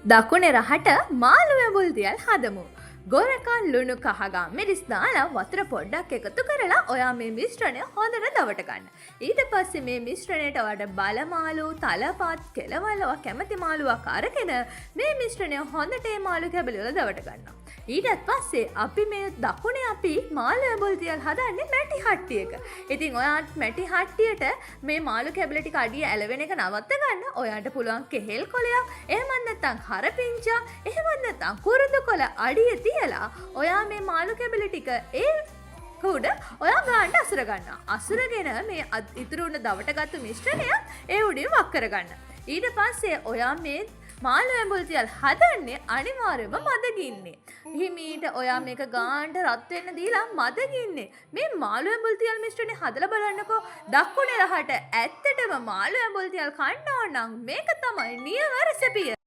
දකුණේ රහට මාළු ඇඹුල් දියල් හදමු. ගොරකන් ලුණු කහගම් මිරිස් දාලා වතුර පොඩ්ඩක් එකතු කරලා ඔයා මේ මිශ්‍රණය හොඳට දවට ගන්න. ඊට පස්සේ මේ මිශ්‍රණයට ඔයාලට බල මාළු, තලපත්, කෙලවල ඔයා කැමති මාළුවක් අරගෙන මේ මිශ්‍රණය හොඳට මේ මාළු කැබලි වල දවට ගන්නවා. ඊට පස්සේ අපි මේ දකුණේ අපි මාළු ඇඹුල් දියල් හදන්නේ මැටි හට්ටියක. ඉතින් ඔයාත් මැටි හට්ටියට මේ මාළු කැබලි ටික අඩිය ඇලවෙන එක නවත්ත ගන්න. ඔයාට පුළුවන් කෙහෙල් කොලයක්, එහෙම නැත්නම් කරපිංචා, එහෙම නැත්නම් කුරුදු කොළ අඩිය තියලා ඔයා මේ මාළු කැබලි ටික ඒ උඩ ඔයා ගාන්න අසුර ගන්නවා. අසුරගෙන මේ ඉතුරු වුණ දවටගත්තු මිශ්‍රණය ඒ උඩින් වක් කරගන්න. ඊට පස්සේ ඔයා මේ මාළු ඇඹුල් දියල් හදන්නේ අනිවාර්යයෙන්ම මදගින්නේ. හිමීට ඔයා මේක ගාන්න රත් වෙන්න දීලා මදගින්නේ. මේ මාළු ඇඹුල් දියල් මිශ්‍රණය හදලා බලන්නකෝ. දකුණේ රහට ඇත්තටම මාළු ඇඹුල් දියල් කන්න ඕන නම් මේක තමයි නියම රෙසිපිය.